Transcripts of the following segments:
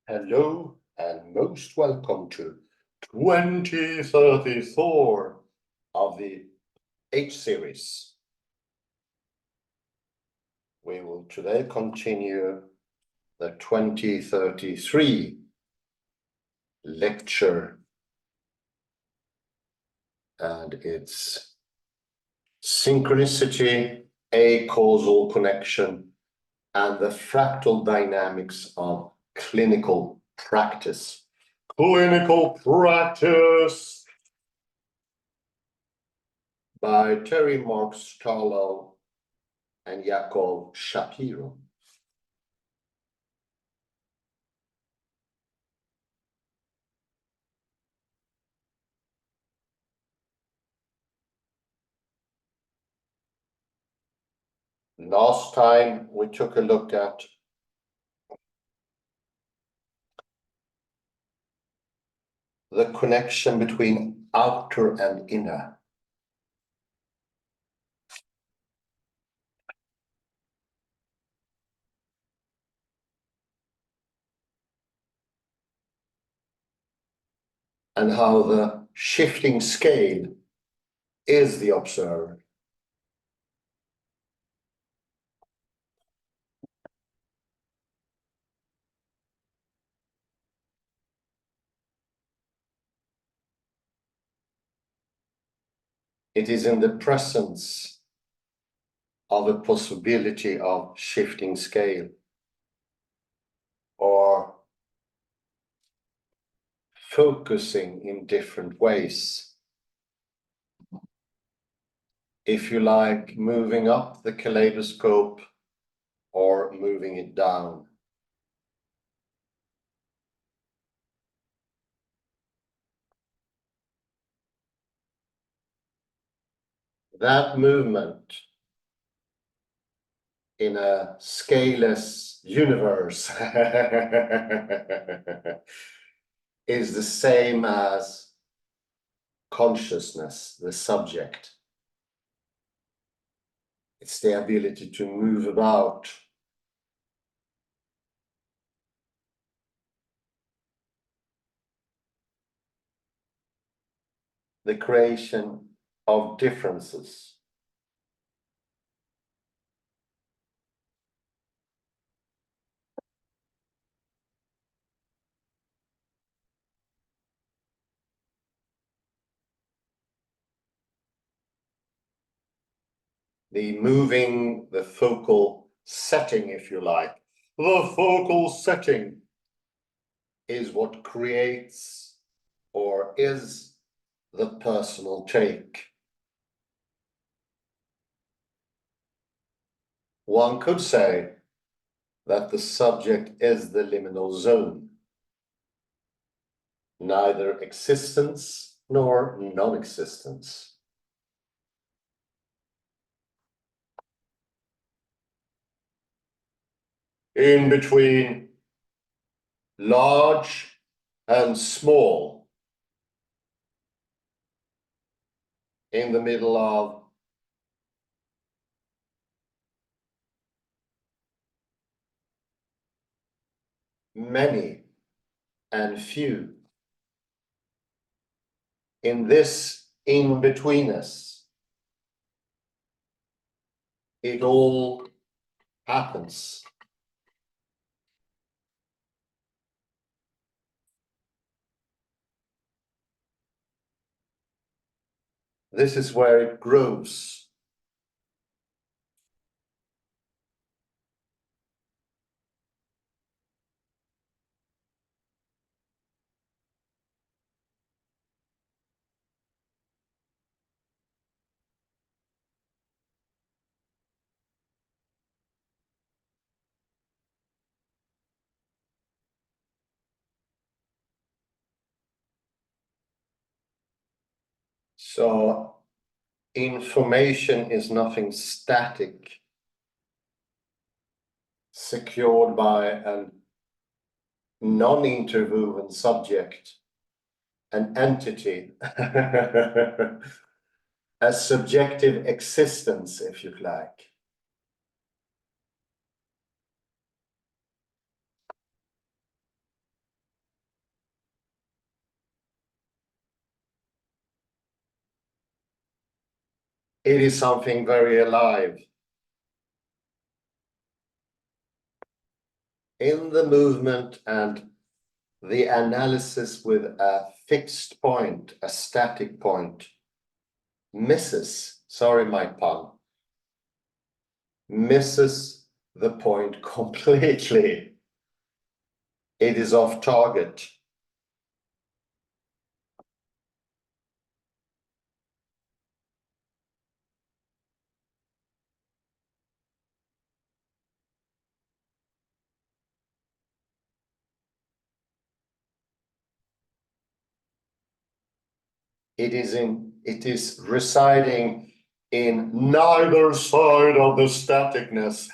Hello and most welcome to 2034 of the H series. We will today continue the 2033 lecture, and it's Synchronicity, acausal connection, and the fractal dynamics of clinical practice. Clinical practice by Terry Marks-Tarlow and Yakov Shapiro. Last time we took a look at the connection between outer and inner. And how the shifting scale is the observer. It is in the presence of a possibility of shifting scale or focusing in different ways. If you like, moving up the kaleidoscope or moving it down. That movement in a scaleless universe is the same as consciousness, the subject. It's the ability to move about. The creation of differences. The moving, the focal setting, if you like. The focal setting is what creates or is the personal take. One could say that the subject is the liminal zone, neither existence nor non-existence. In between large and small, in the middle of many and few. In this in-betweenness, it all happens. This is where it grows. So information is nothing static, secured by a non-interwoven subject, an entity, a subjective existence, if you like. It is something very alive. In the movement and the analysis with a fixed point, a static point, misses, sorry my pun, misses the point completely. It is off target. It is residing in neither side of the staticness,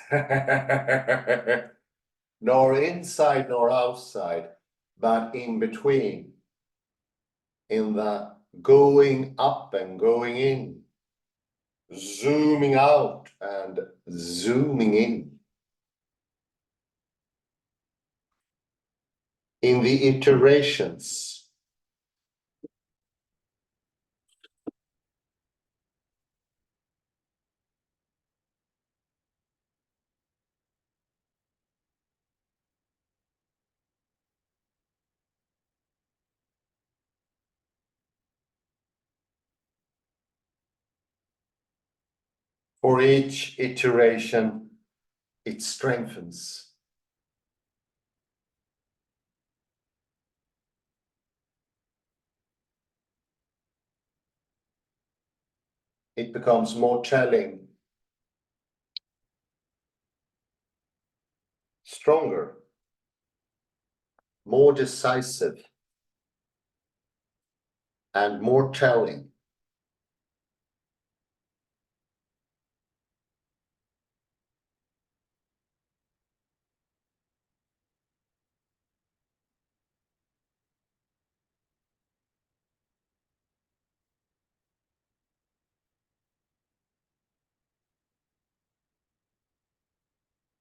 nor inside nor outside, but in between, in the going up and going in, zooming out and zooming in the iterations. For each iteration, it strengthens. It becomes more telling, stronger, more decisive, and more telling.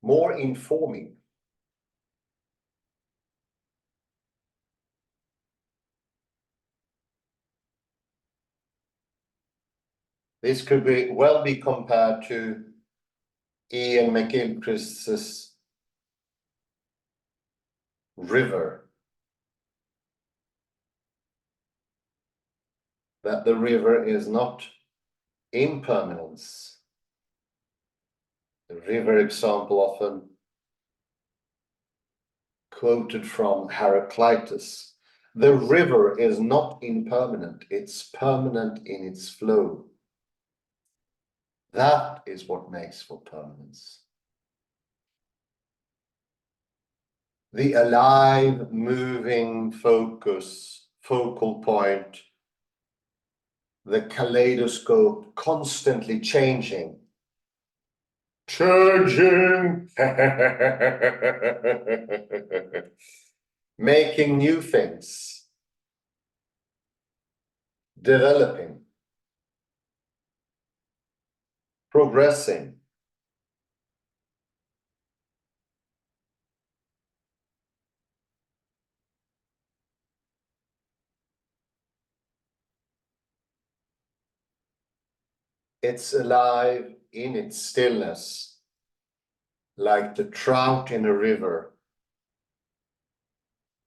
More informing. This could well be compared to Ian McGilchrist's river. That the river is not impermanence. The river example often quoted from Heraclitus. The river is not impermanent, it's permanent in its flow. That is what makes for permanence. The alive, moving focal point, the kaleidoscope constantly changing. Making new things, developing, progressing. It's alive in its stillness, like the trout in a river.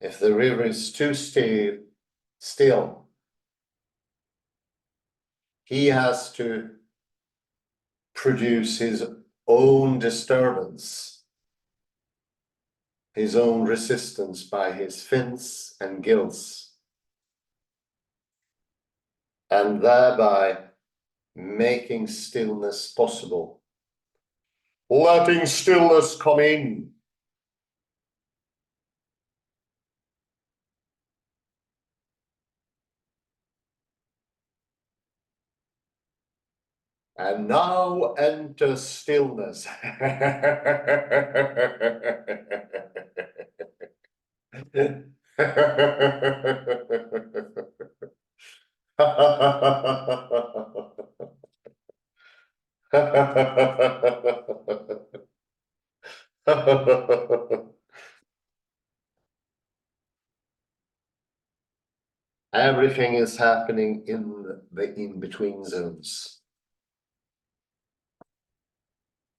If the river is too still, he has to produce his own disturbance, his own resistance by his fins and gills, and thereby making stillness possible. Letting stillness come in. And now enter stillness. Everything is happening in the in-between zones.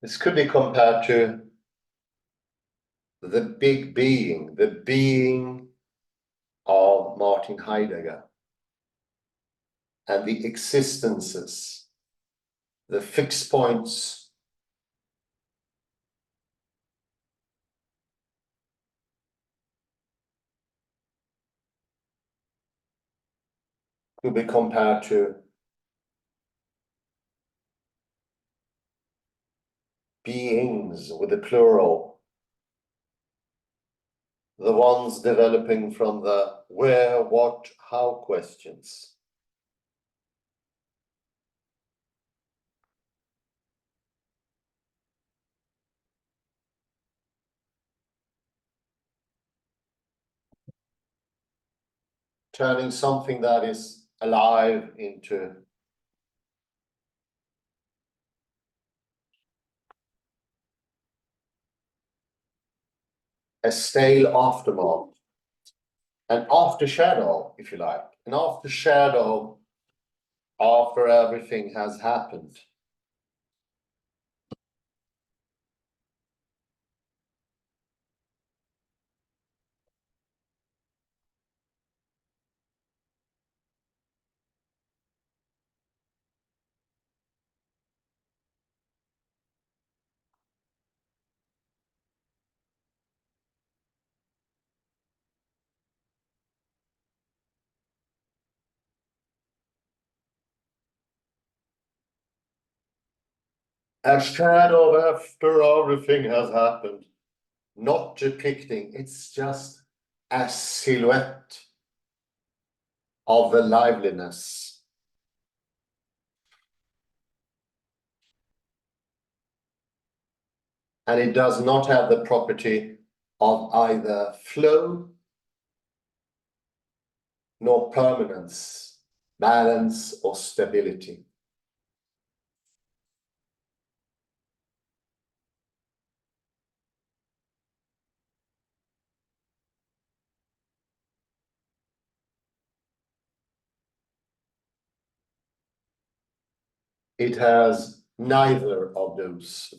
This could be compared to the big being, the being of Martin Heidegger, and the existences, the fixed points, could be compared to beings with a plural, the ones developing from the where, what, how questions. Turning something that is alive into a stale aftermath, an after shadow, if you like, an after shadow after everything has happened. A shadow after everything has happened, not depicting, it's just a silhouette of the liveliness. And it does not have the property of either flow nor permanence, balance or stability. It has neither of those.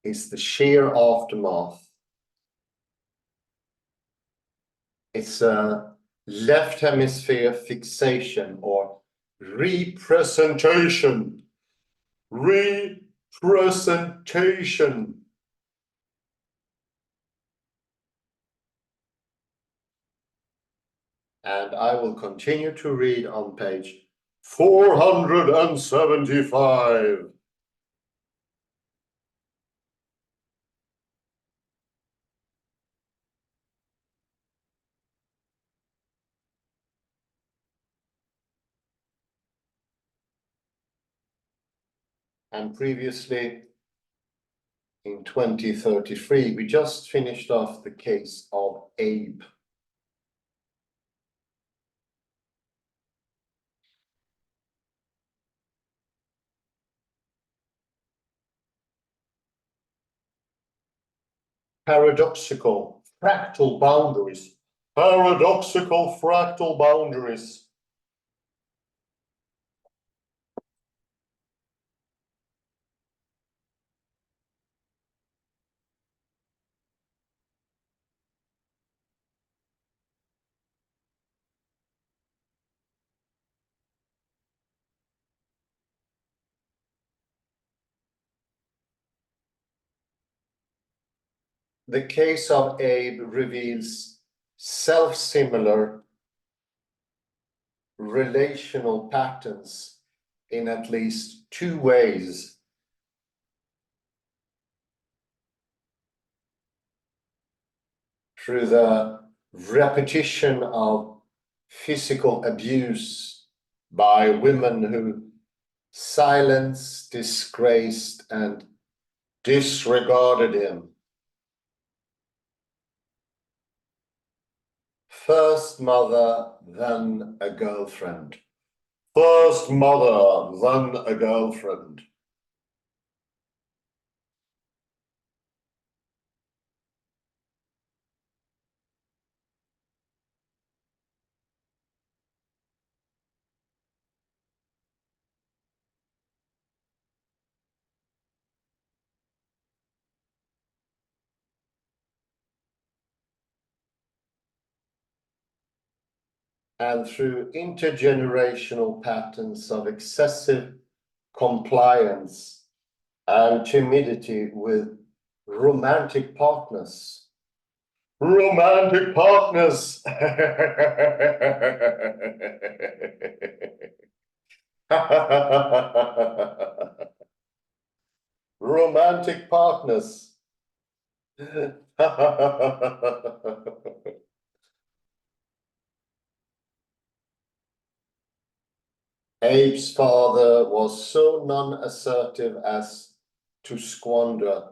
It's the sheer aftermath. It's a left hemisphere fixation or representation. Representation. And I will continue to read on page 475. And previously, in 2033, we just finished off the case of Abe. Paradoxical fractal boundaries. Paradoxical fractal boundaries. The case of Abe reveals self-similar relational patterns in at least two ways. Through the repetition of physical abuse by women who silenced, disgraced, and disregarded him. First mother, then a girlfriend. First mother, then a girlfriend. and through intergenerational patterns of excessive compliance and timidity with romantic partners. Romantic partners! Romantic partners. Abe's father was so non-assertive as to squander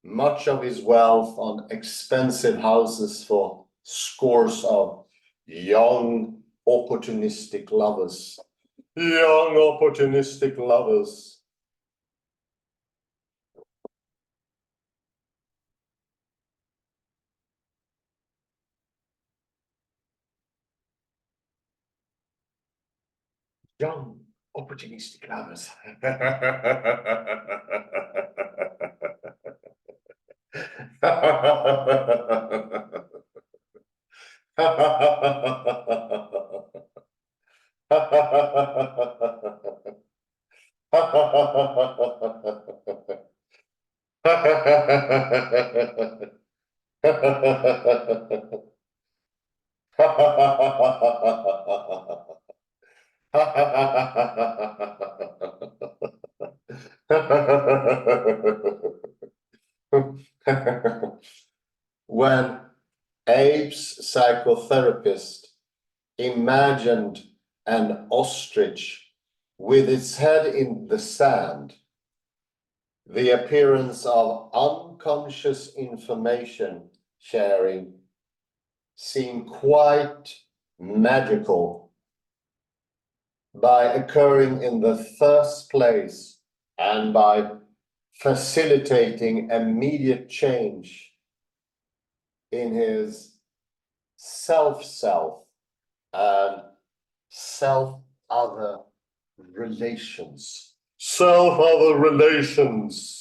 much of his wealth on expensive houses for scores of young opportunistic lovers. Young opportunistic lovers. Young opportunistic lovers. When Abe's psychotherapist imagined an ostrich with its head in the sand, the appearance of unconscious information sharing seemed quite magical by occurring in the first place and by facilitating immediate change in his self-self and self-other relations. Self-other relations.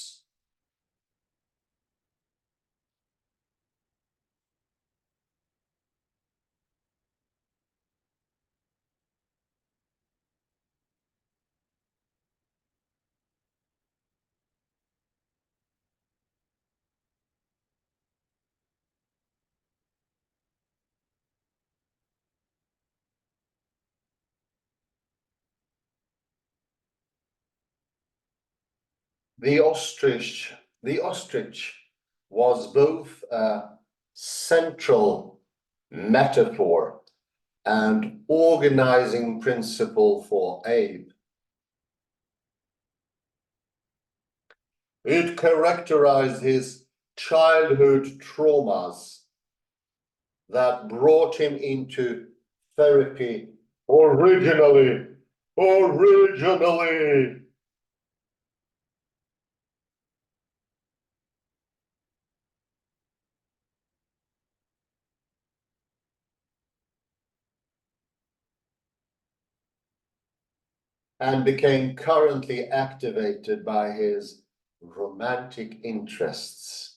The ostrich was both a central metaphor and organizing principle for Abe. It characterized his childhood traumas that brought him into therapy originally. And became currently activated by his romantic interests.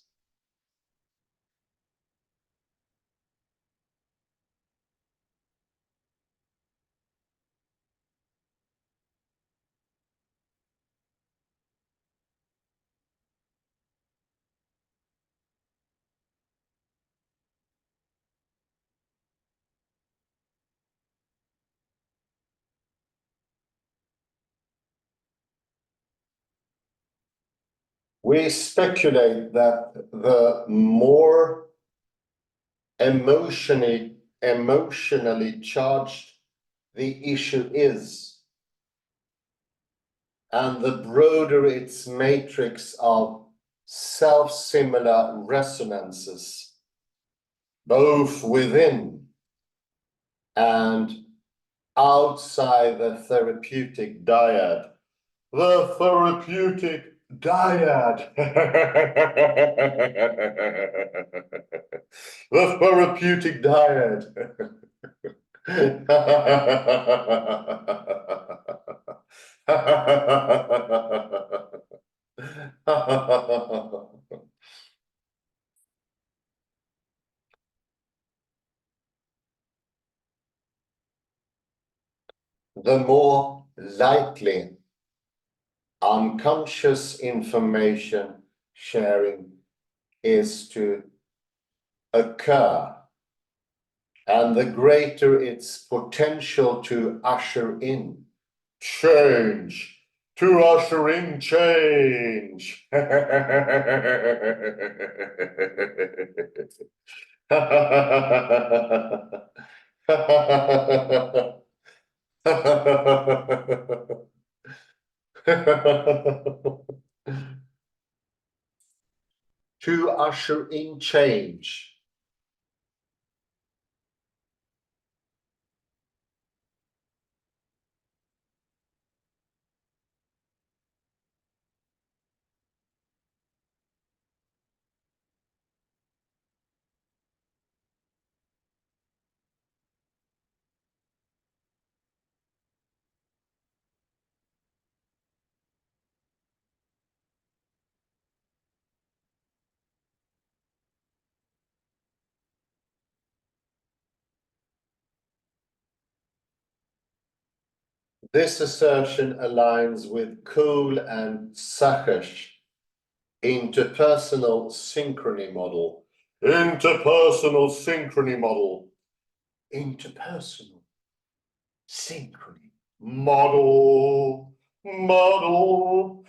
We speculate that the more emotionally charged the issue is, and the broader its matrix of self-similar resonances, both within and outside the therapeutic dyad. The therapeutic dyad. The therapeutic dyad. the more likely unconscious information sharing is to occur, and the greater its potential to usher in change, to usher in change. To usher in change. This assertion aligns with Kuhl and Sacher's interpersonal synchrony model. Interpersonal synchrony model. Interpersonal synchrony model. Model.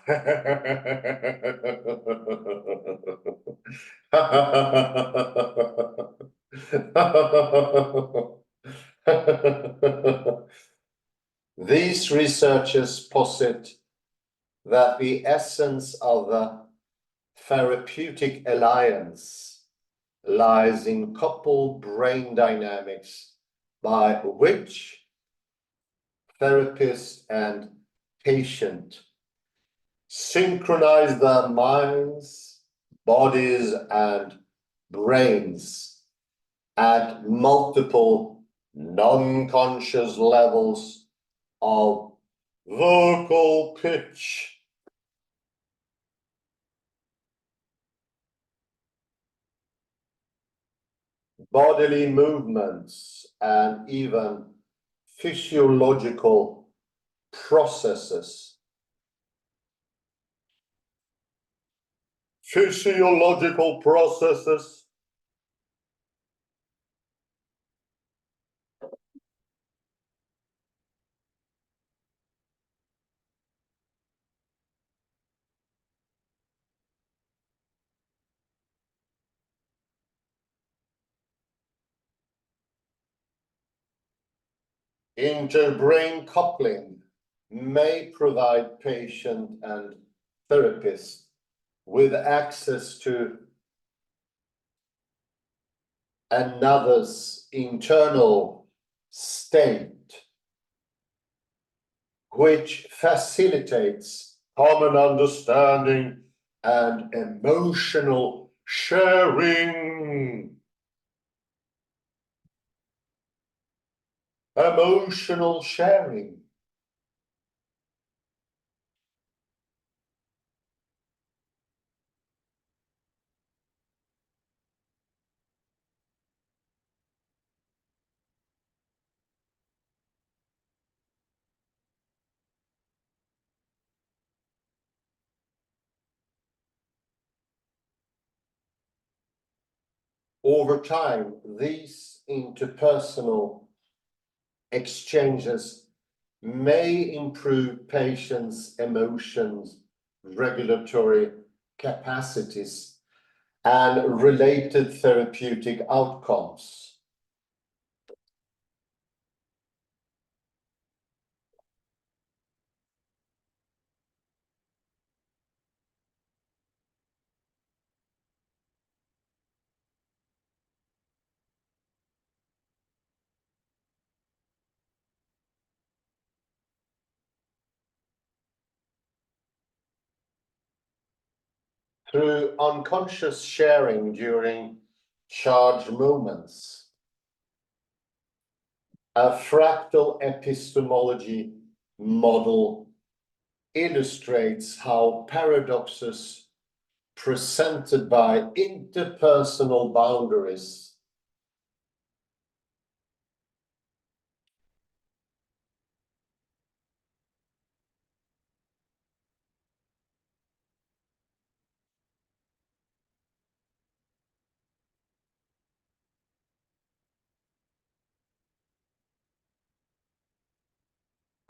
These researchers posit that the essence of the therapeutic alliance lies in coupled brain dynamics by which therapist and patient synchronize their minds, bodies, and brains at multiple non-conscious levels of vocal pitch. Bodily movements, and even physiological processes. Physiological processes. Interbrain coupling may provide patient and therapist with access to another's internal state, which facilitates common understanding and emotional sharing. Emotional sharing. Over time, these interpersonal exchanges may improve patients' emotions, regulatory capacities, and related therapeutic outcomes. Through unconscious sharing during charged moments, a fractal epistemology model illustrates how paradoxes presented by interpersonal boundaries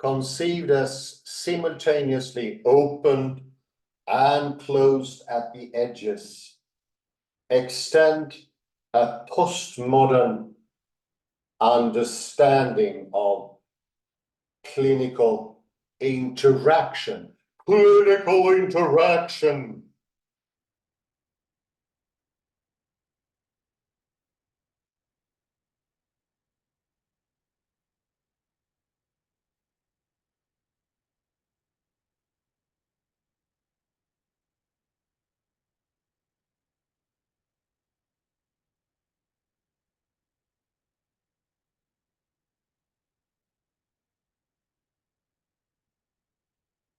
conceived as simultaneously opened and closed at the edges, extend a postmodern understanding of clinical interaction. Clinical interaction.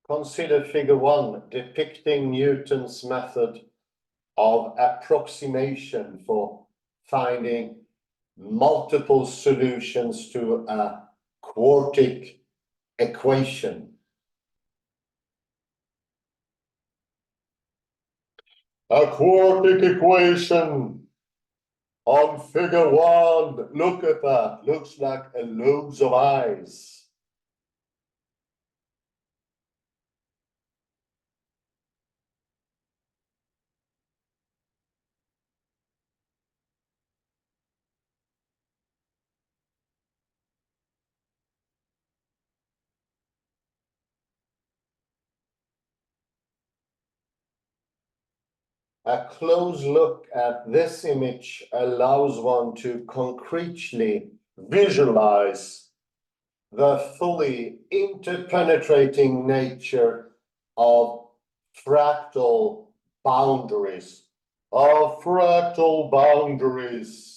Consider figure 1, depicting Newton's method of approximation for finding multiple solutions to a quartic equation. A quartic equation on figure 1. Look at that. Looks like a loads of eyes. A close look at this image allows one to concretely visualize the fully interpenetrating nature of fractal boundaries. Of fractal boundaries.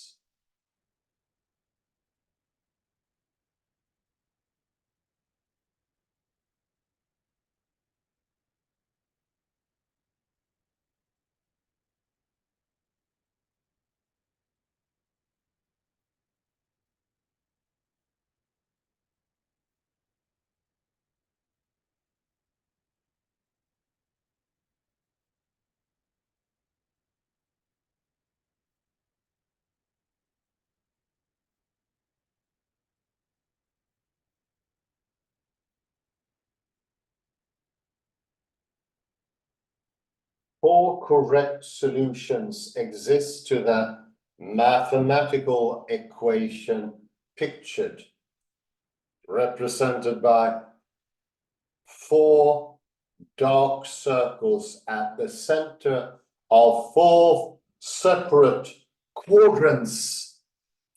Four correct solutions exist to the mathematical equation pictured, represented by four dark circles at the center of four separate quadrants.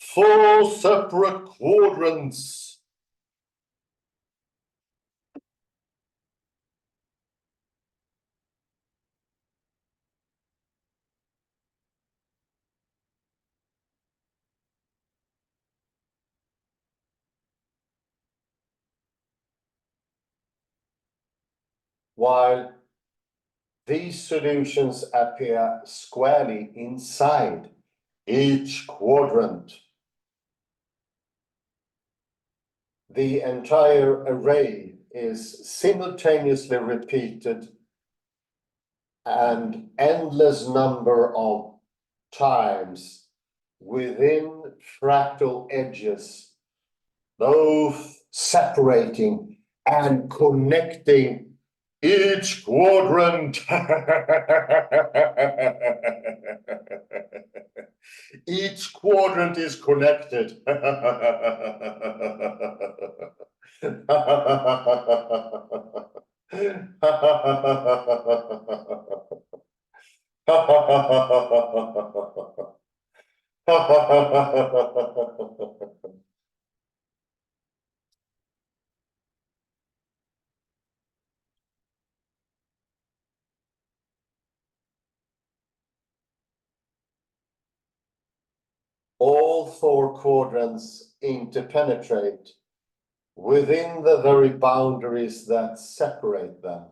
Four separate quadrants. While these solutions appear squarely inside each quadrant, the entire array is simultaneously repeated an endless number of times within fractal edges, both separating and connecting each quadrant. Each quadrant is connected. All four quadrants interpenetrate within the very boundaries that separate them.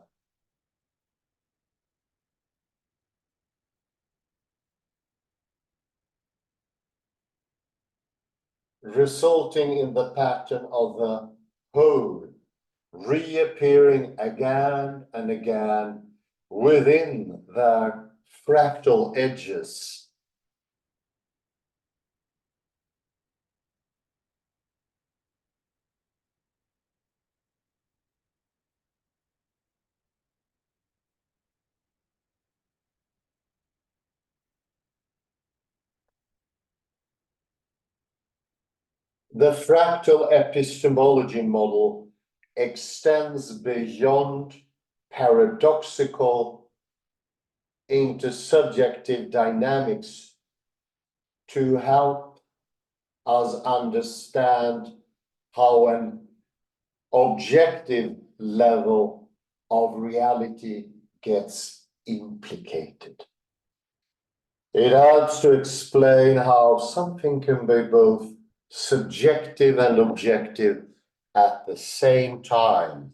Resulting in the pattern of the whole reappearing again and again within their fractal edges. The fractal epistemology model extends beyond paradoxical intersubjective dynamics to help us understand how an objective level of reality gets implicated. It helps to explain how something can be both subjective and objective at the same time.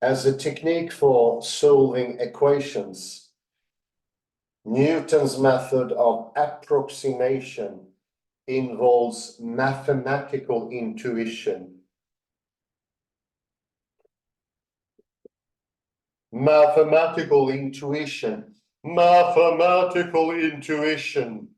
As a technique for solving equations, Newton's method of approximation involves mathematical intuition. Mathematical intuition. Mathematical intuition.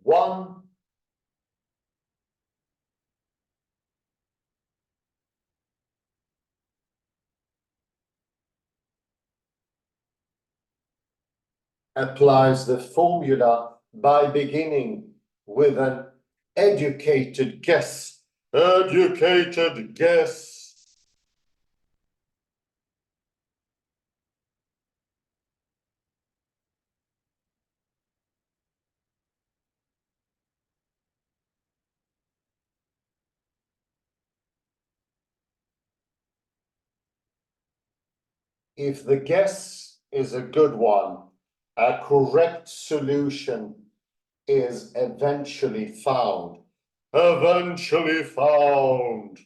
One applies the formula by beginning with an educated guess. Educated guess. If the guess is a good one, a correct solution is eventually found. Eventually found.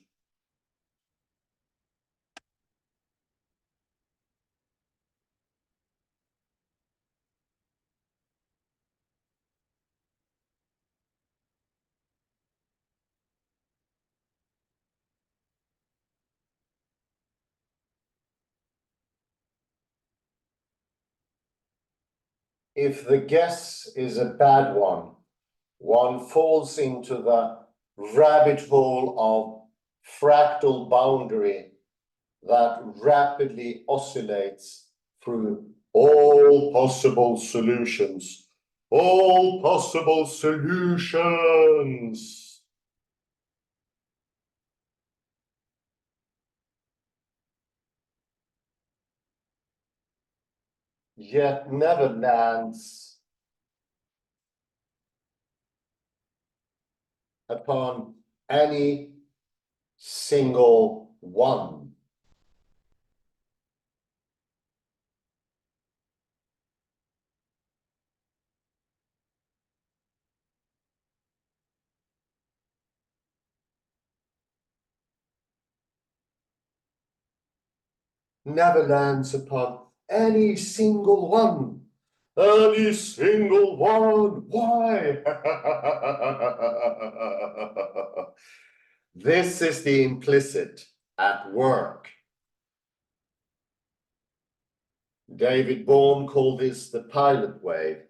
If the guess is a bad one falls into the rabbit hole of fractal boundary that rapidly oscillates through all possible solutions. All possible solutions. Yet never lands upon any single one. Never lands upon any single one. Any single one. Why? This is the implicit at work. David Bohm called this the pilot wave.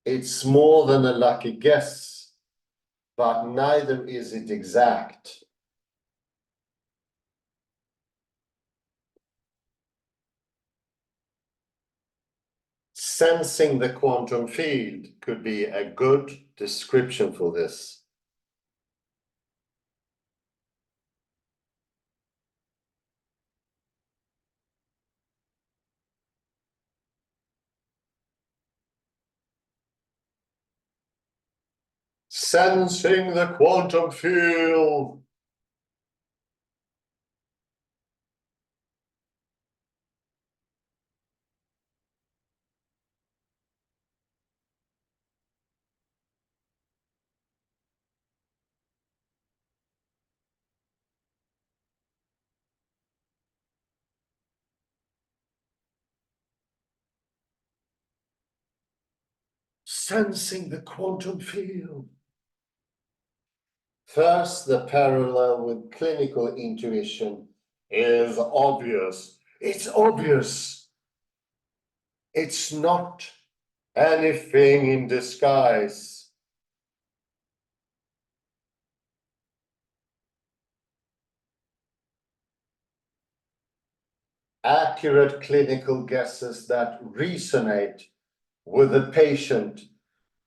It's more than a lucky guess, but neither is it exact. Sensing the quantum field could be a good description for this. Sensing the quantum field. sensing the quantum field. First, the parallel with clinical intuition is obvious. It's obvious. It's not anything in disguise. Accurate clinical guesses that resonate with the patient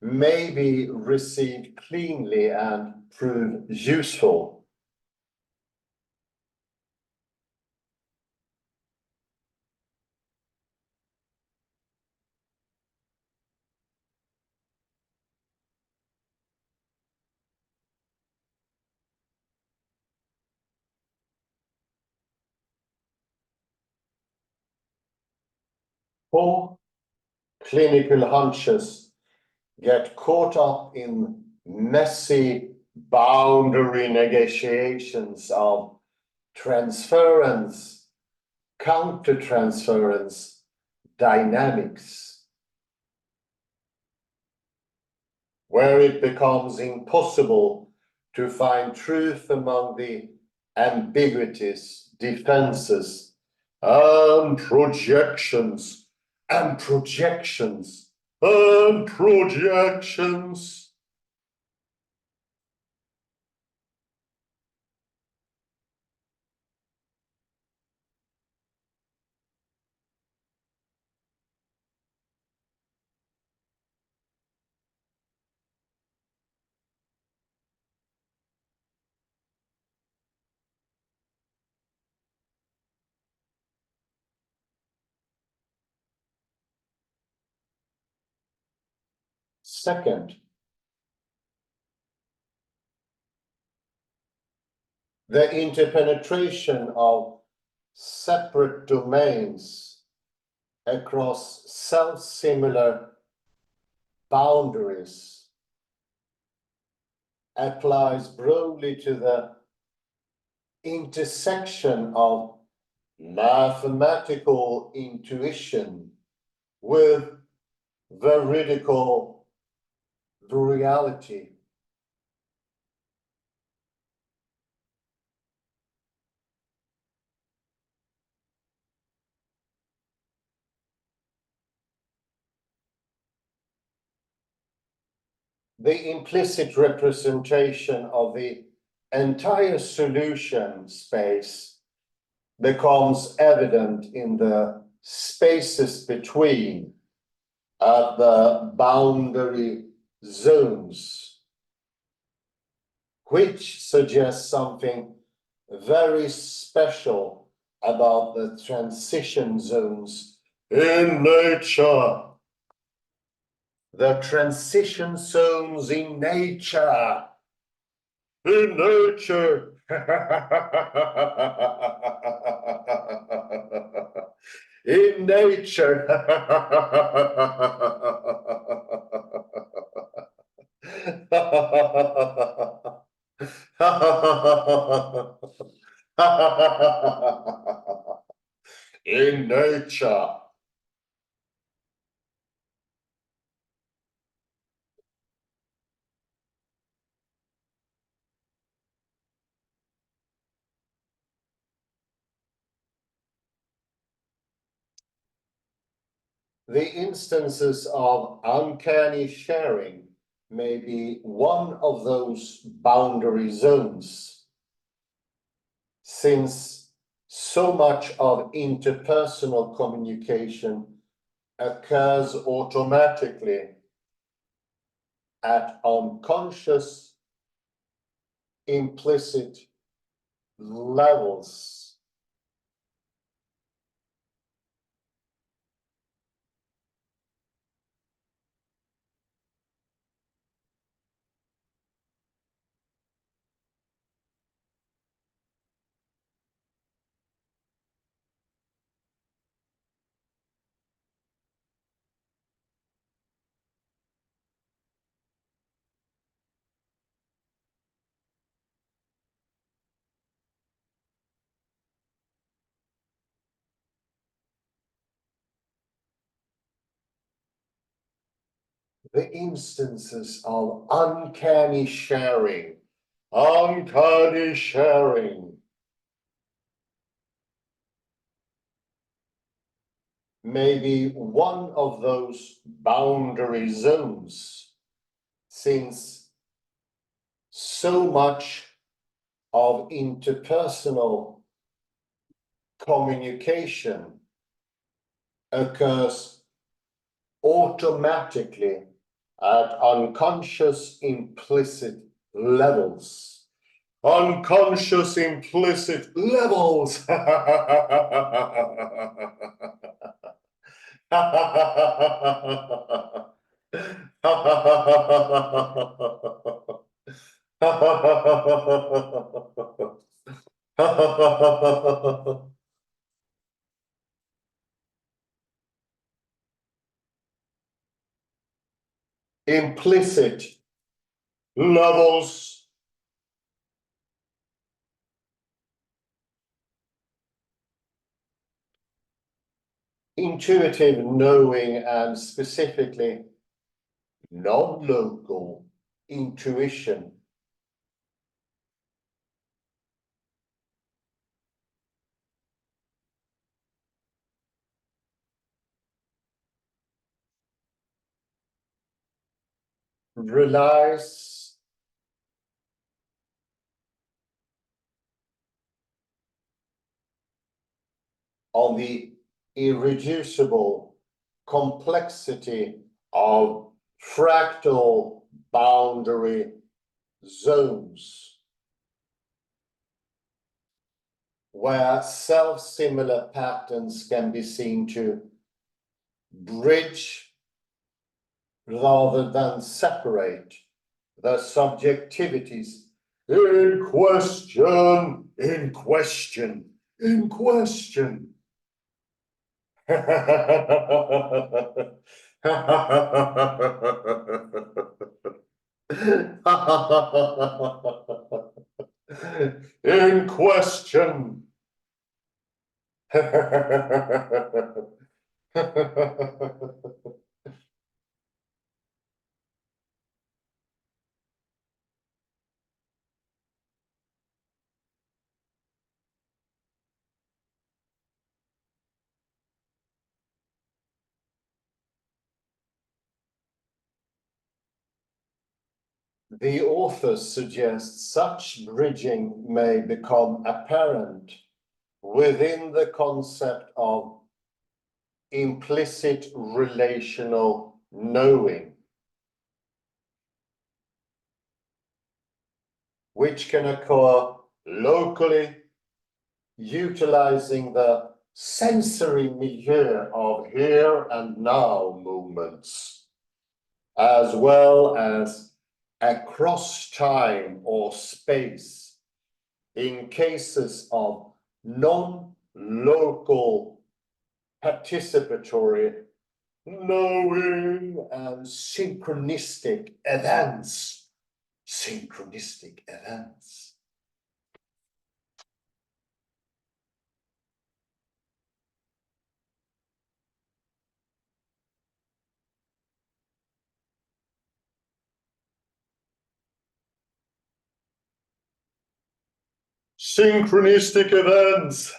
may be received cleanly and prove useful. Poor clinical hunches get caught up in messy boundary negotiations of transference, countertransference dynamics, where it becomes impossible to find truth among the ambiguities, defenses, and projections, and projections, and projections. Second, the interpenetration of separate domains across self-similar boundaries applies broadly to the intersection of mathematical intuition with veridical reality. The implicit representation of the entire solution space becomes evident in the spaces between at the boundary zones, which suggests something very special about the transition zones in nature. The transition zones in nature. In nature. In nature. In nature. The instances of uncanny sharing may be one of those boundary zones, since so much of interpersonal communication occurs automatically at unconscious, implicit levels. the instances of uncanny sharing, uncanny sharing, may be one of those boundary zones, since so much of interpersonal communication occurs automatically at unconscious implicit levels. Unconscious implicit levels. Implicit levels. Intuitive knowing, and specifically non-local intuition, relies on the irreducible complexity of fractal boundary zones, where self-similar patterns can be seen to bridge rather than separate the subjectivities in question, in question, in question. In question. The author suggests such bridging may become apparent within the concept of implicit relational knowing, which can occur locally, utilizing the sensory milieu of here and now movements, as well as across time or space in cases of non-local participatory knowing and synchronistic events. Synchronistic events. Synchronistic events.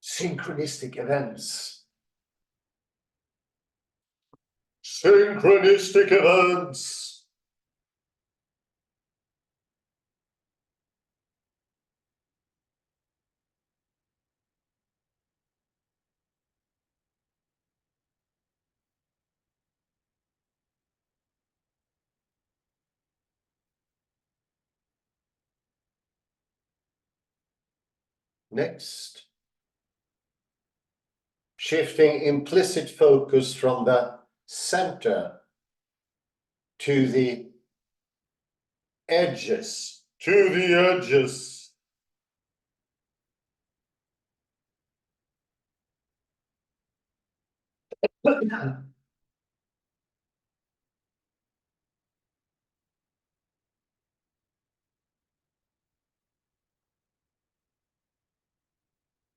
Synchronistic events. Synchronistic events. Next. shifting implicit focus from the center to the edges,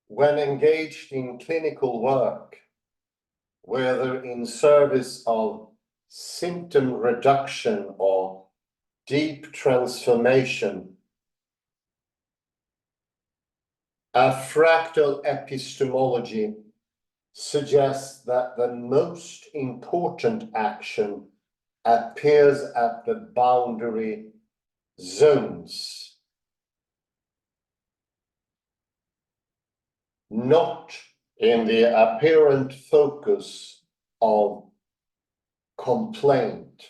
When engaged in clinical work, whether in service of symptom reduction or deep transformation, a fractal epistemology suggests that the most important action appears at the boundary zones, not in the apparent focus of complaint.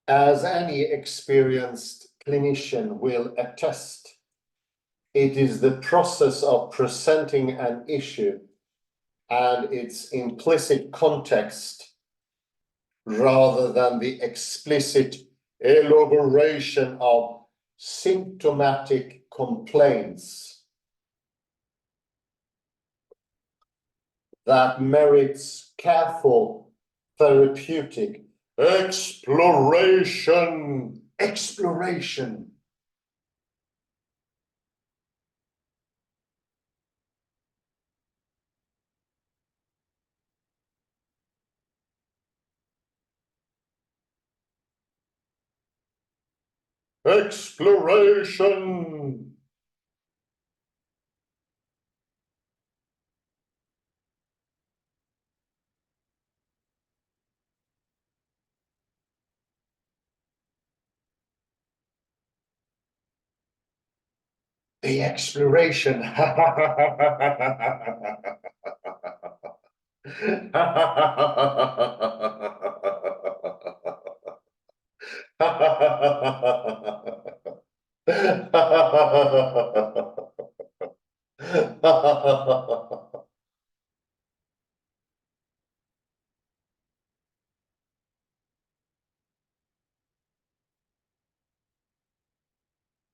As any experienced clinician will attest, it is the process of presenting an issue and its implicit context rather than the explicit elaboration of symptomatic complaints that merits careful therapeutic exploration. Exploration. Exploration. The exploration.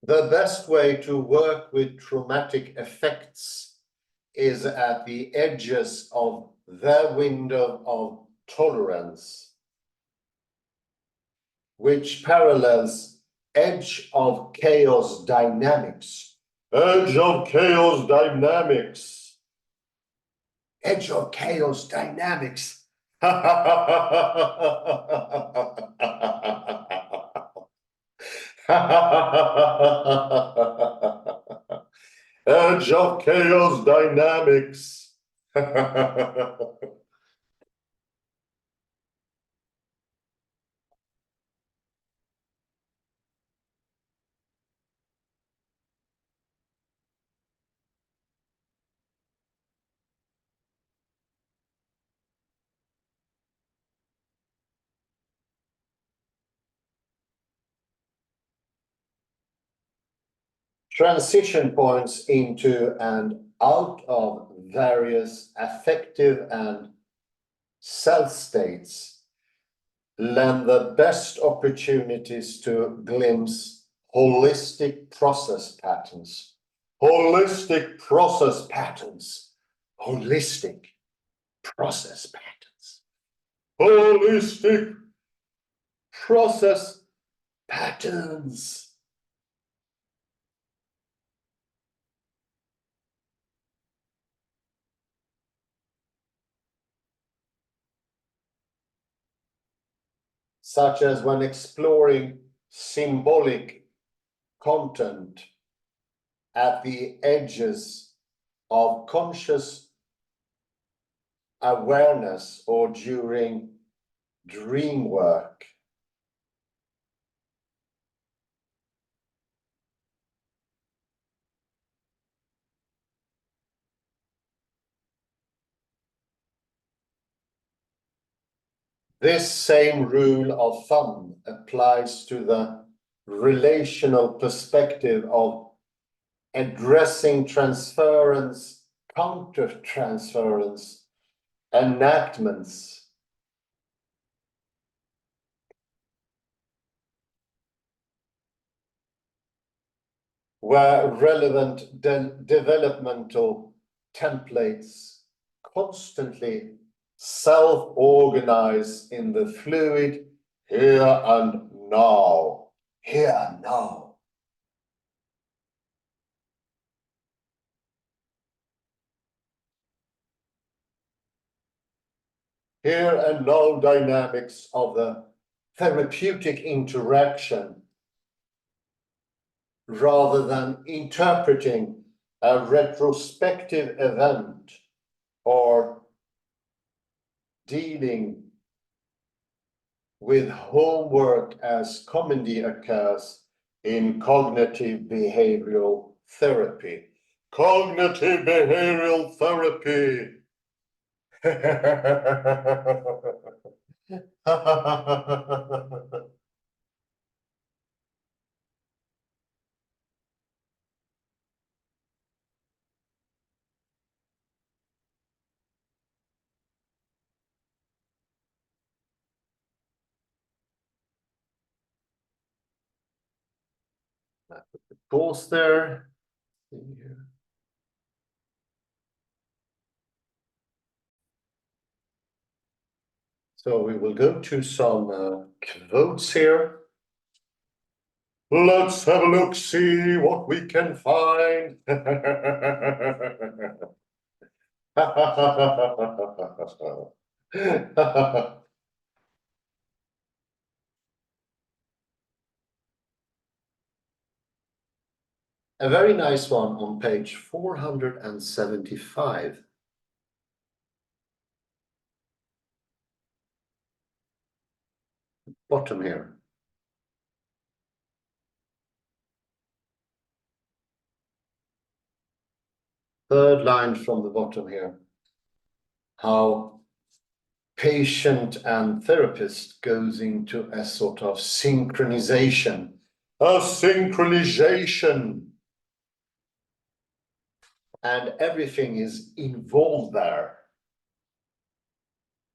The best way to work with traumatic effects is at the edges of their window of tolerance, which parallels edge of chaos dynamics. Edge of chaos dynamics. Edge of chaos dynamics. Edge of chaos dynamics. Transition points into and out of various affective and self states lend the best opportunities to glimpse holistic process patterns. Holistic process patterns. Holistic process patterns. Holistic process patterns. Such as when exploring symbolic content at the edges of conscious awareness or during dream work. This same rule of thumb applies to the relational perspective of addressing transference, counter-transference, enactments. Where relevant developmental templates constantly self-organize in the fluid here and now, here and now. Here and now dynamics of the therapeutic interaction rather than interpreting a retrospective event or dealing with homework as commonly occurs in cognitive behavioral therapy. Cognitive behavioral therapy. Pause there. So we will go to some quotes here. Let's have a look, see what we can find. A very nice one on page 475. Bottom here. Third line from the bottom here. How patient and therapist goes into a sort of synchronization. A synchronization. And everything is involved there.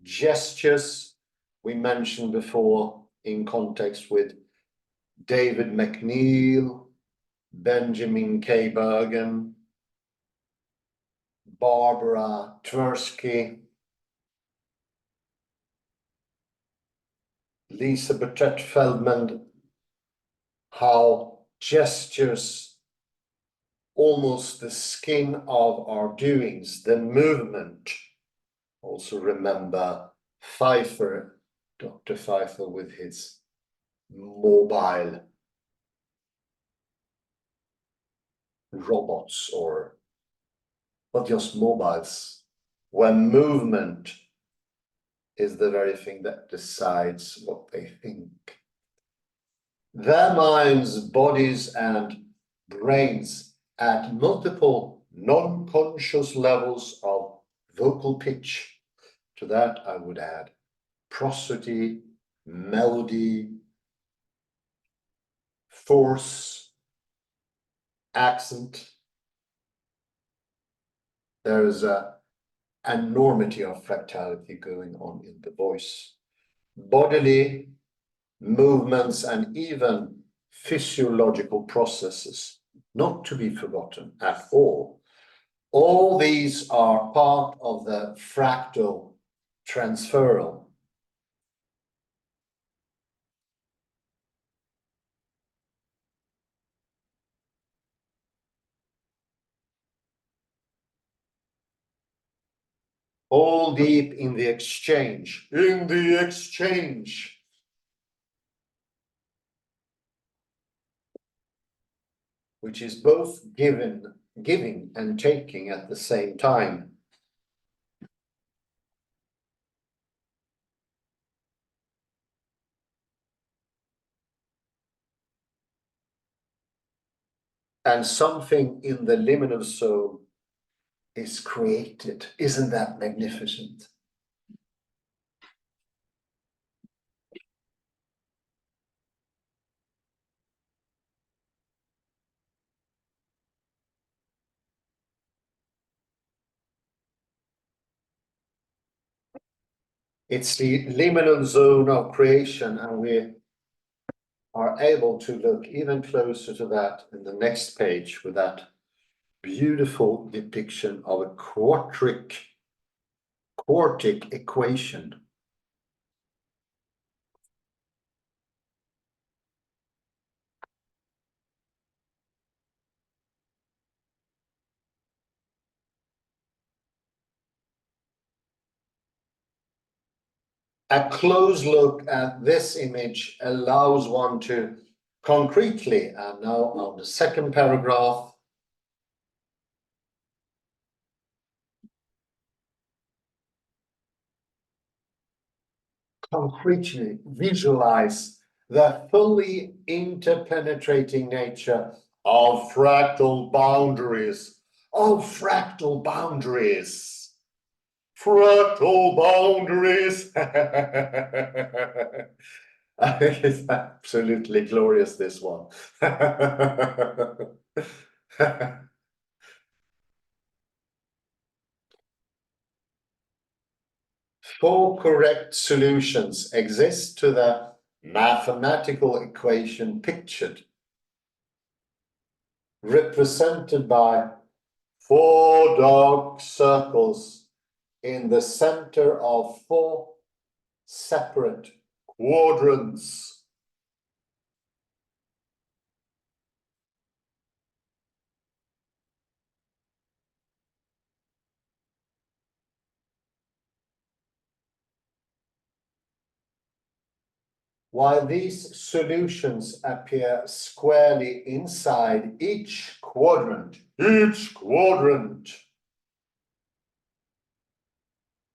Gestures, we mentioned before in context with David McNeil, Benjamin K. Bergen, Barbara Tversky, Lisa Bertet Feldman, how gestures, almost the skin of our doings, the movement. Also remember Pfeiffer, Dr. Pfeiffer with his mobile robots, or not just mobiles, when movement is the very thing that decides what they think. Their minds, bodies, and brains at multiple non-conscious levels of vocal pitch. To that, I would add prosody, melody, force, accent. There is a enormity of fractality going on in the voice. Bodily movements and even physiological processes, not to be forgotten at all. All these are part of the fractal transferal. All deep in the exchange. In the exchange. Which is both giving and taking at the same time. And something in the liminal zone is created. Isn't that magnificent? It's the liminal zone of creation, and we are able to look even closer to that in the next page with that beautiful depiction of a quartic equation. A close look at this image allows one to concretely, and now on the second paragraph, concretely visualize the fully interpenetrating nature of fractal boundaries, fractal boundaries. I think it's absolutely glorious, this one. Four correct solutions exist to the mathematical equation pictured, represented by four dark circles in the center of four separate quadrants. While these solutions appear squarely inside each quadrant,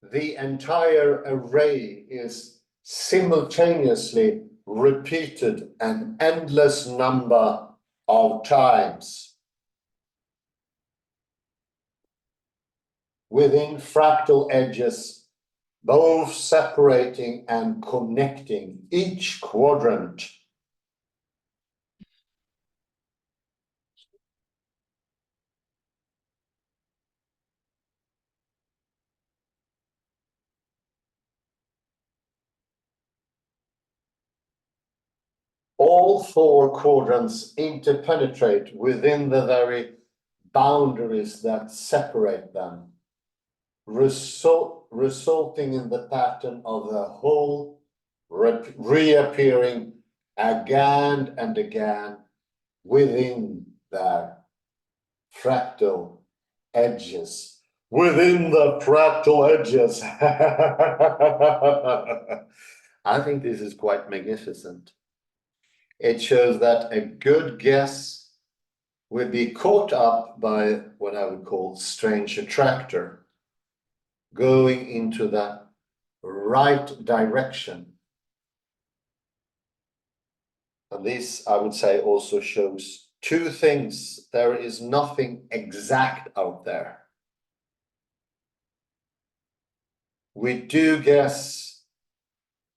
the entire array is simultaneously repeated an endless number of times. Within fractal edges, both separating and connecting each quadrant. All four quadrants interpenetrate within the very boundaries that separate them, resulting in the pattern of the whole reappearing again and again within their fractal edges. Within the fractal edges. I think this is quite magnificent. It shows that a good guess would be caught up by what I would call strange attractor, going into the right direction. And this, I would say, also shows two things. There is nothing exact out there. We do guess,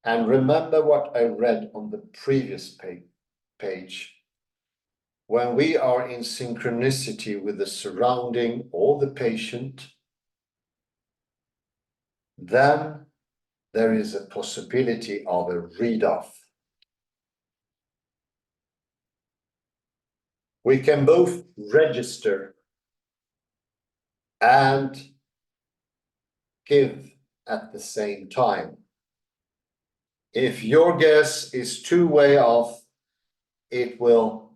and remember what I read on the previous page. When we are in synchronicity with the surrounding or the patient, then there is a possibility of a read-off. We can both register and give at the same time. If your guess is too way off, it will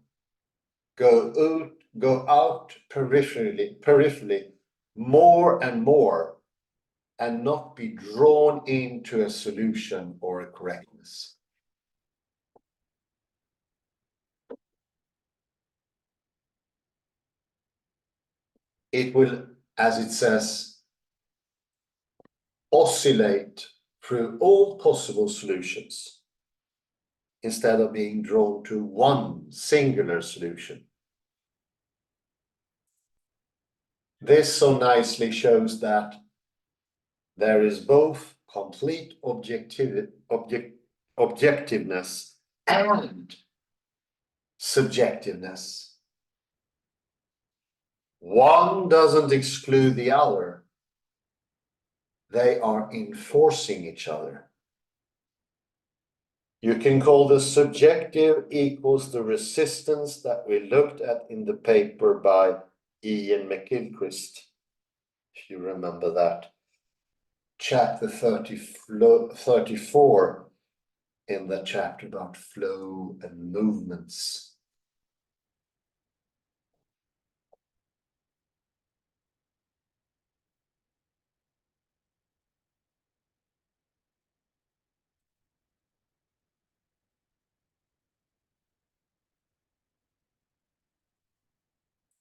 go out peripherally more and more, and not be drawn into a solution or a correctness. It will, as it says, oscillate through all possible solutions instead of being drawn to one singular solution. This so nicely shows that there is both complete objectiveness and subjectiveness. One doesn't exclude the other. they are enforcing each other. You can call the subjective equals the resistance that we looked at in the paper by Ian McGilchrist, if you remember that. Chapter 34 in the chapter about flow and movements.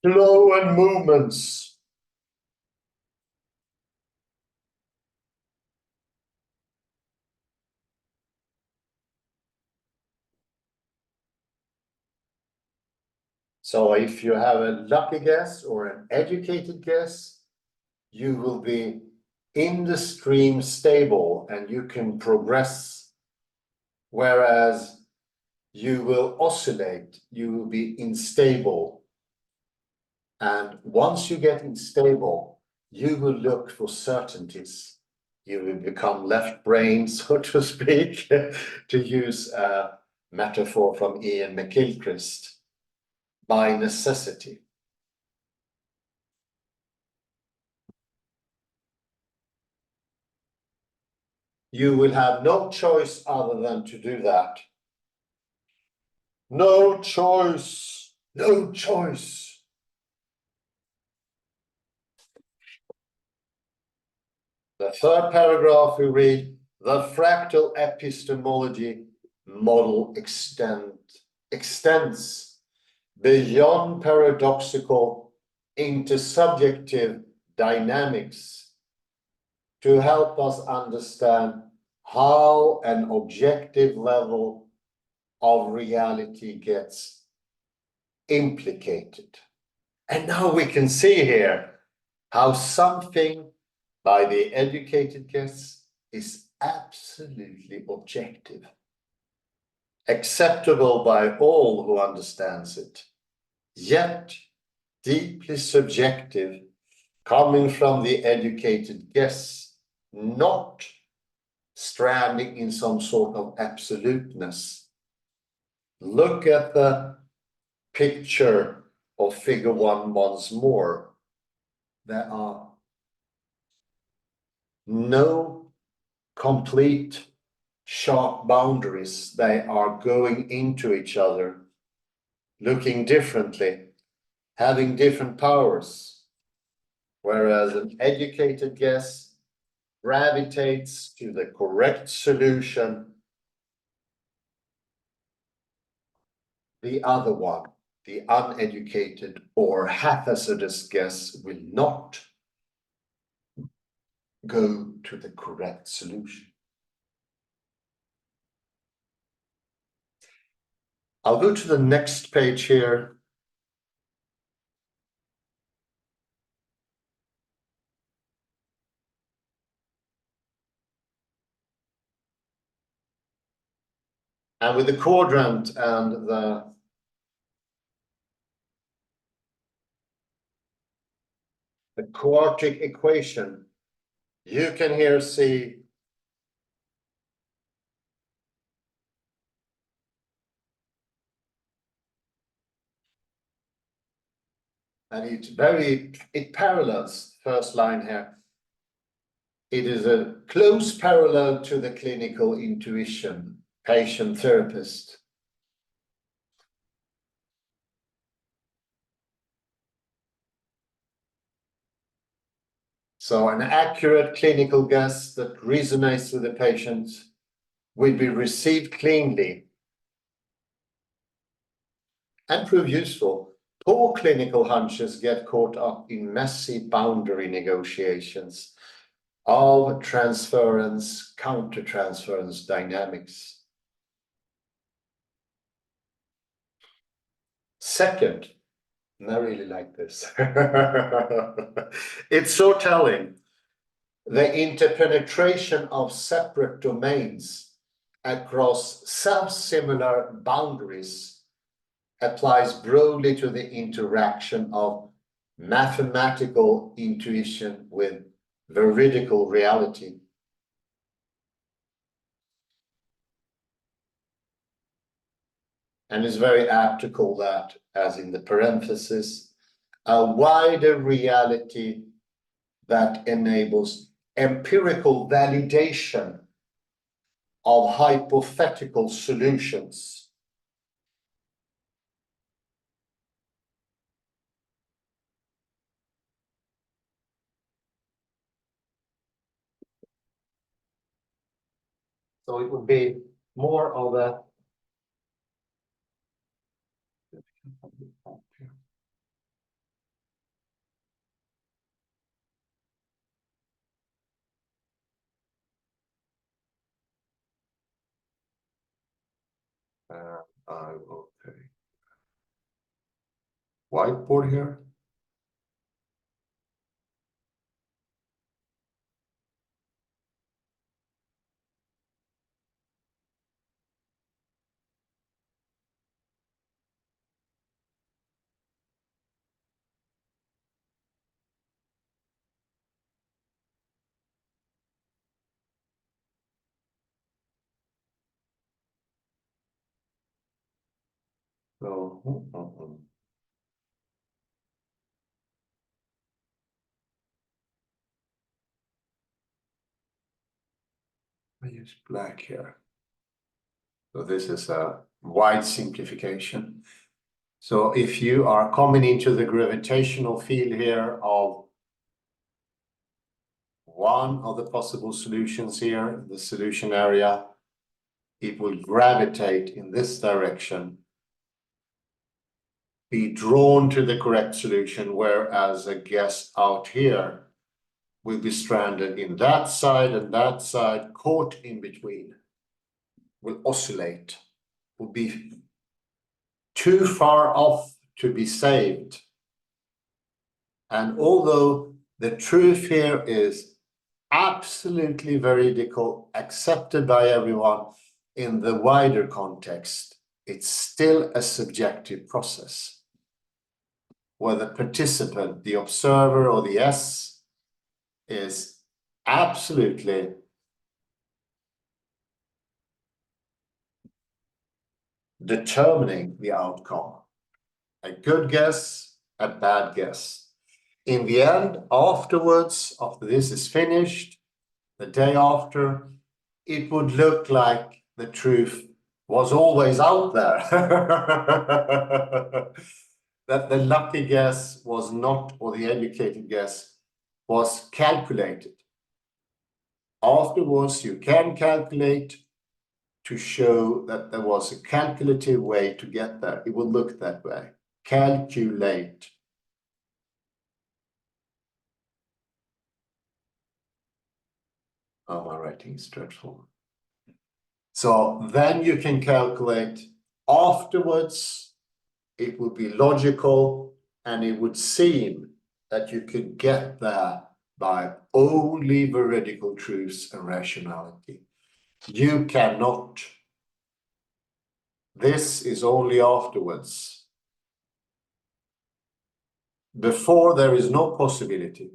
Flow and movements. So if you have a lucky guess or an educated guess, you will be in the stream stable and you can progress, whereas you will oscillate, you will be unstable. And once you get unstable, you will look for certainties. You will become left brain, so to speak, to use a metaphor from Ian McGilchrist, by necessity. You will have no choice other than to do that. No choice, no choice. The third paragraph we read, the fractal epistemology model extends beyond paradoxical intersubjective dynamics to help us understand how an objective level of reality gets implicated. And now we can see here how something by the educated guess is absolutely objective, acceptable by all who understands it, yet deeply subjective, coming from the educated guess, not stranding in some sort of absoluteness. Look at the picture of figure 1 once more. There are no complete sharp boundaries. They are going into each other, looking differently, having different powers, whereas an educated guess gravitates to the correct solution. The other one, the uneducated or haphazardous guess, will not go to the correct solution. I'll go to the next page here. And with the quadrant and the quartic equation, you can here see and it parallels first line here. It is a close parallel to the clinical intuition, patient therapist. So an accurate clinical guess that resonates with the patient will be received cleanly and prove useful. Poor clinical hunches get caught up in messy boundary negotiations of transference, countertransference dynamics. Second, and I really like this, it's so telling. The interpenetration of separate domains across self-similar boundaries applies broadly to the interaction of mathematical intuition with veridical reality. And it's very apt to call that, as in the parenthesis, a wider reality that enables empirical validation of hypothetical solutions. So it would be more of a I will take whiteboard here. So, I use black here. So this is a wide simplification. So if you are coming into the gravitational field here of one of the possible solutions here, the solution area, it will gravitate in this direction, be drawn to the correct solution, whereas a guess out here will be stranded in that side and that side, caught in between, will oscillate, will be too far off to be saved. And although the truth here is absolutely veridical, accepted by everyone in the wider context, it's still a subjective process, where the participant, the observer or the S, is absolutely determining the outcome. A good guess, a bad guess. In the end, afterwards, after this is finished, the day after, it would look like the truth was always out there. That the lucky guess was not, or the educated guess was calculated. Afterwards, you can calculate to show that there was a calculative way to get there. It will look that way. Calculate. Oh, my writing is dreadful. So then you can calculate afterwards. It would be logical, and it would seem that you could get there by only veridical truths and rationality. You cannot. This is only afterwards. Before, there is no possibility.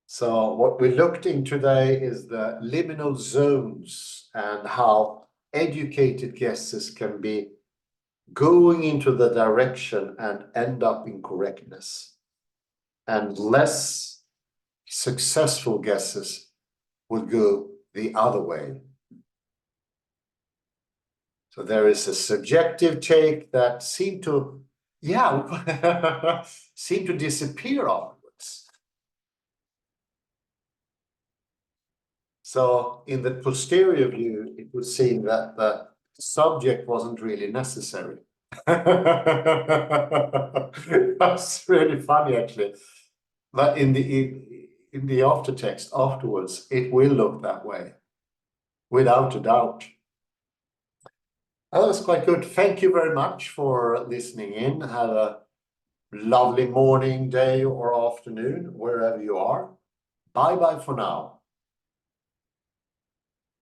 So what we looked in today is the liminal zones and how educated guesses can be going into the direction and end up in correctness. And less successful guesses will go the other way. So there is a subjective take that seem to, seem to disappear afterwards. So in the posterior view, it would seem that the subject wasn't really necessary. That's really funny, actually. But in the aftertext afterwards, it will look that way, without a doubt. Oh, that's quite good. Thank you very much for listening in. Have a lovely morning, day, or afternoon, wherever you are. Bye-bye for now.